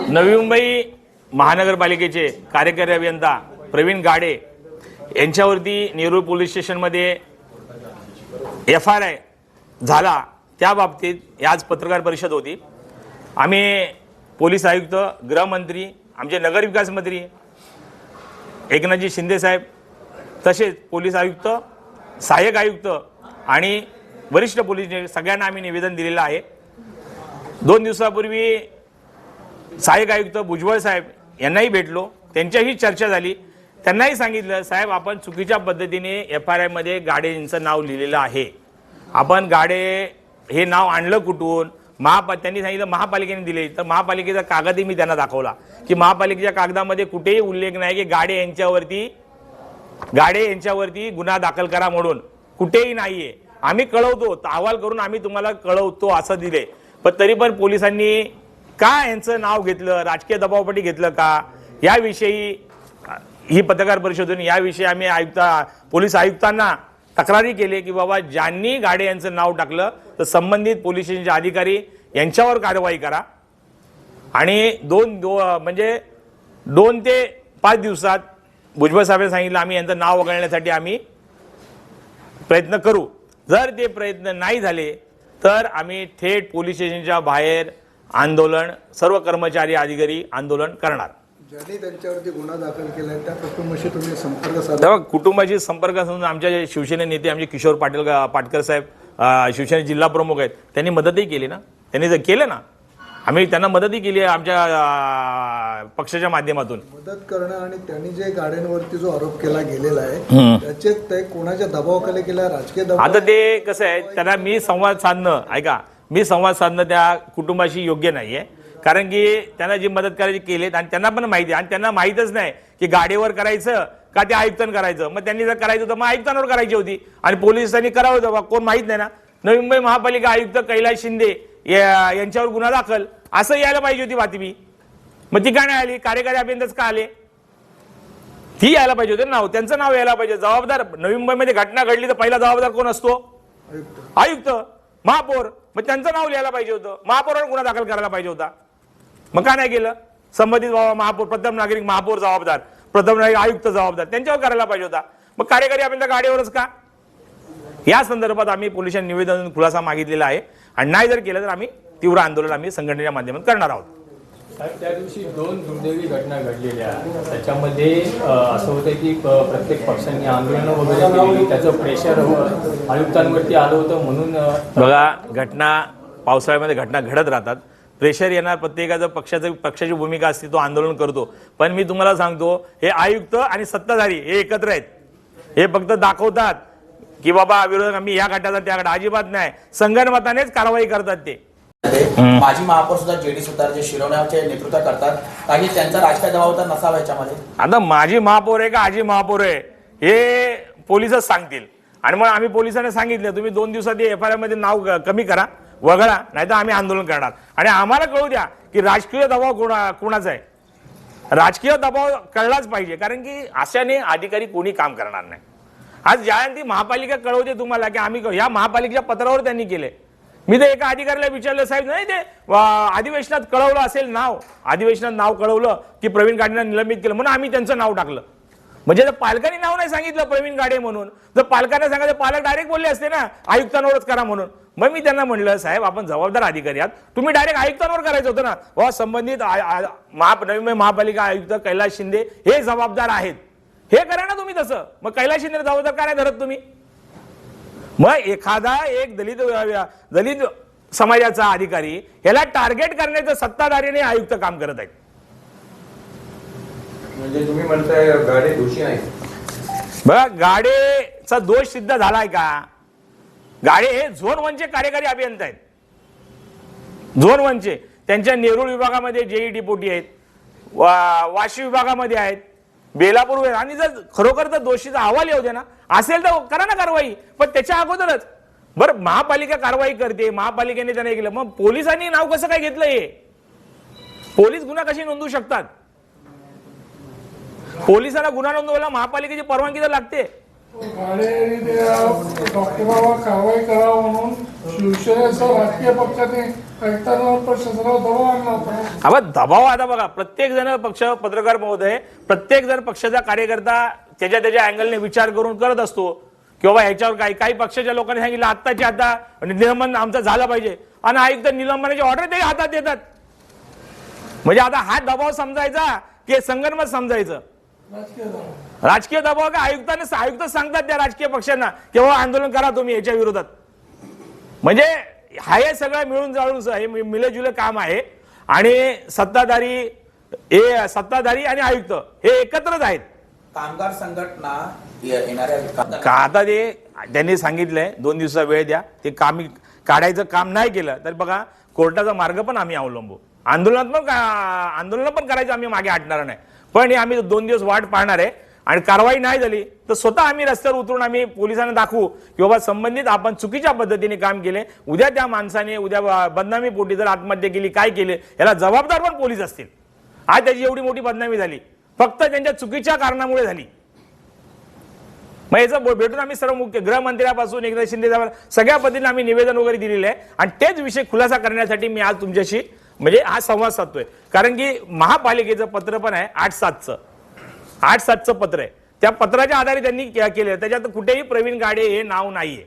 नवी मुंबई महानगरपालिकेचे कार्यकारी अभियंता प्रवीण गाडे यांच्यावरती नेरूळ पोलीस स्टेशनमध्ये FIR झाला त्या बाबतीत आज पत्रकार परिषद होती। आम्ही पोलीस आयुक्त, गृहमंत्री, आमचे नगरविकास मंत्री एकनाथजी शिंदे साहेब, तसेच पोलीस आयुक्त, सहाय्यक आयुक्त आणि वरिष्ठ पोलीस सगळ्यांना आम्ही निवेदन दिलेलं आहे। 2 दिवसापूर्वी सहाय्यक आयुक्त भुजबळ साहेब यांनाही भेटलो, त्यांच्याही चर्चा झाली। त्यांनाही सांगितलं, साहेब आपण चुकीच्या पद्धतीने FIR मध्ये गाडे यांचं नाव लिहिलेलं आहे, आपण गाडे हे नाव आणलं कुठून? त्यांनी सांगितलं महापालिकेने दिले, तर महापालिकेचा कागदही मी त्यांना दाखवला की महापालिकेच्या कागदामध्ये कुठेही उल्लेख नाही की गाडे यांच्यावरती गुन्हा दाखल करा म्हणून, कुठेही नाहीये। आम्ही कळवतो, अहवाल करून आम्ही तुम्हाला कळवतो असं दिले, पण तरी पण पोलिसांनी का यांचं नाव घेतलं, राजकीय दबावापोटी घेतलं का, याविषयी ही पत्रकार परिषद होती। याविषयी आम्ही पोलीस आयुक्तांना तक्रारी केली की बाबा ज्यांनी गाडे यांचं नाव टाकलं तर संबंधित पोलीस स्टेशनचे अधिकारी यांच्यावर कारवाई करा आणि 2 ते 5 दिवसात भुजबळ साहेबांनी सांगितलं आम्ही यांचं नाव वगळण्यासाठी आम्ही प्रयत्न करू। जर ते प्रयत्न नाही झाले तर आम्ही थेट पोलीस स्टेशनच्या बाहेर आंदोलन, सर्व कर्मचारी अधिकारी आंदोलन करणार। ज्यांनी त्यांच्यावरती गुन्हा दाखल केलाय त्या कुटुंबाशी तुम्ही संपर्क साधा? तेव्हा कुटुंबाशी संपर्क साधून आमच्या शिवसेने नेते आमचे किशोर पाटकर साहेब शिवसेने जिल्हा प्रमुख आहेत, त्यांनी मदतही केली ना, त्यांनी जर केलं ना, आम्ही त्यांना मदतही केली आहे आमच्या पक्षाच्या माध्यमातून। मदत करणं आणि त्यांनी जे गाड्यांवरती जो आरोप केला गेलेला आहे त्याचे ते कोणाच्या दबावाखाली केला, राजकीय दबाव? आता ते कसं आहे, त्यांना मी संवाद साधणं त्या कुटुंबाशी योग्य नाहीये, कारण की त्यांना जी मदत करायची केली आणि त्यांना पण माहिती आहे, आणि त्यांना माहीतच नाही की गाडीवर करायचं का त्या आयुक्तांना करायचं। मग त्यांनी जर करायचं तर मग आयुक्तांवर करायची होती आणि पोलिसांनी करावं होतं, कोण माहीत नाही ना। नवी मुंबई महापालिका आयुक्त कैलास शिंदे यांच्यावर गुन्हा दाखल असं यायला पाहिजे होती बातमी, मग ती का नाही आली? कार्यकारी अभियंताच का आले? ती यायला पाहिजे होते नाव, त्यांचं नाव यायला पाहिजे। जबाबदार नवी मुंबईमध्ये घटना घडली तर पहिला जबाबदार कोण असतो? आयुक्त, महापौर, मग त्यांचं नाव लिहायला पाहिजे होतं, महापौरावर गुन्हा दाखल करायला पाहिजे होता, मग का नाही केलं? संबंधित बाबा महापौर, प्रथम नागरिक महापौर जबाबदार, प्रथम नागरिक आयुक्त जबाबदार, त्यांच्यावर करायला पाहिजे होता, मग कार्यकारी अभियंता गाडीवरच का? या संदर्भात आम्ही पोलिसांनी निवेदन खुलासा मागितलेला आहे आणि नाही जर केलं तर आम्ही तीव्र आंदोलन आम्ही संघटनेच्या माध्यमातून करणार आहोत। साहेब, त्या दिवशी 2 दुर्दैवी घटना घडलेल्या, त्याच्यामध्ये असं होतं की प्रत्येक पक्षांनी आंदोलनं वगैरे केली, त्याचं प्रेशर आयुक्तांवरती आलं होतं म्हणून। बघा, घटना पावसाळ्यामध्ये घटना घडत राहतात, प्रेशर येणार, प्रत्येकाचं पक्षाची भूमिका असते, तो आंदोलन करतो। पण मी तुम्हाला सांगतो, हे आयुक्त आणि सत्ताधारी हे एकत्र आहेत, हे फक्त दाखवतात की बाबा विरोधक आम्ही या गटाचा त्या गटा, अजिबात नाही, संगनमतानेच कारवाई करतात ते। माजी महापौर सुद्धा JD सुतार जे शिरोण्याचे नेतृत्व करतात, काही त्यांचा राजकीय दबाव तर नसावा याच्यामध्ये? आता माजी महापौर आहे का आजी महापौर आहे हे पोलीसच सांगतील, आणि मग आम्ही पोलिसांना सांगितलं तुम्ही 2 दिवसात FIR मध्ये नाव कमी करा, वगळा, नाही तर आम्ही आंदोलन करणार। आणि आम्हाला कळू द्या की राजकीय दबाव कोणाचा आहे, राजकीय दबाव कळलाच पाहिजे, कारण की अशाने अधिकारी कोणी काम करणार नाही। आज जयंती महापालिका कळवते तुम्हाला की आम्ही या महापालिकेच्या पत्रावर त्यांनी केले। मी तर एका अधिकाऱ्याला विचारलं, साहेब नाही ते अधिवेशनात कळवलं असेल नाव, अधिवेशनात नाव कळवलं की प्रवीण गाडेंना निलंबित केलं म्हणून आम्ही त्यांचं नाव टाकलं। म्हणजे पालकांनी नाव नाही सांगितलं प्रवीण गाडे म्हणून, जर पालकांना सांगायचं पालक डायरेक्ट बोलले असते ना आयुक्तांवरच करा म्हणून। मग मी त्यांना म्हणलं, साहेब आपण जबाबदार अधिकारी आहात, तुम्ही डायरेक्ट आयुक्तांवर करायचं होतं ना, व संबंधित नवी मुंबई महापालिका आयुक्त कैलास शिंदे हे जबाबदार आहेत, हे करा ना तुम्ही तसं। मग कैलास शिंदे जबाबदार का नाही धरत तुम्ही? मग एखादा एक दलित समाजाचा अधिकारी याला टार्गेट करण्याचं सत्ताधारीने आयुक्त काम करत आहेत। म्हणजे तुम्ही म्हणताय गाडे दोषी नाही? बघा, गाडेचा दोष सिद्ध झालाय का? गाडे हे झोन 1 चे कार्यकारी अभियंता आहेत, झोन 1 चे, त्यांच्या नेरूळ विभागामध्ये JE डिपोटी आहेत, वाशी विभागामध्ये आहेत, बेलापूर, आणि जर खरोखर तर दोषीचा अहवाल येऊ दे ना, असेल तर करा ना कारवाई, पण त्याच्या अगोदरच बरं महापालिका कारवाई करते, महापालिकेने त्यांना केलं, मग पोलिसांनी नाव कसं काय घेतलं? हे पोलीस गुन्हा कशी नोंदवू शकतात? पोलिसांना गुन्हा नोंदवायला महापालिकेची परवानगी तर लागते, गाडे डॉक्टरांवर कारवाई करा म्हणून शिवसेनेचा राजकीय पक्षाने आयुक्तांवर प्रशासनावर दबाव आणला होता. अहो दबाव आता बघा, प्रत्येक जण पक्ष पत्रकार महोदय, प्रत्येक जण पक्षाचा कार्यकर्ता त्याच्या अँगलने विचार करून करत असतो की बाबा ह्याच्यावर काही पक्षाच्या लोकांनी सांगितलं आत्ताच्या आता निलंबन आमचं झालं पाहिजे आणि आयुक्त निलंबनाची ऑर्डर ते हातात देतात. म्हणजे आता हा दबाव समजायचा की संगनमत समजायचं? राजकीय दबाव का? आयुक्त सांगतात त्या राजकीय पक्षांना की बाबा आंदोलन करा तुम्ही याच्या विरोधात. म्हणजे हे सगळं मिळून जाळून हे मिलेजुले काम आहे आणि सत्ताधारी आणि आयुक्त हे एकत्रच आहेत. कामगार संघटना येणाऱ्या का आता ते त्यांनी सांगितलंय 2 दिवसाचा वेळ द्या, ते काम काढायचं काम नाही केलं तर बघा कोर्टाचा मार्ग पण आम्ही अवलंबू. आंदोलन पण करायचं आम्ही मागे हटणार नाही, पण हे आम्ही 2 दिवस वाट पाहणार आहे आणि कारवाई नाही झाली तर स्वतः आम्ही रस्त्यावर उतरून आम्ही पोलिसांना दाखवू की बाबा संबंधित आपण चुकीच्या पद्धतीने काम केले. उद्या त्या माणसाने उद्या बदनामी पोटी जर आत्महत्या केली, काय केले, याला जबाबदार पण पोलीस असतील. आज त्याची एवढी मोठी बदनामी झाली फक्त त्यांच्या चुकीच्या कारणामुळे झाली. मग याचं भेटून आम्ही सर्व मुख्य गृहमंत्र्यापासून एकनाथ शिंदे सगळ्या पद्धतीने आम्ही निवेदन वगैरे दिलेले आहे आणि तेच विषय खुलासा करण्यासाठी मी आज तुमच्याशी म्हणजे हा संवाद साधतोय. कारण की महापालिकेचं पत्र पण आहे 8/7चं पत्र आहे. त्या पत्राच्या आधारे त्यांनी केलं, त्याच्यात कुठेही प्रवीण गाडे हे नाव नाहीये.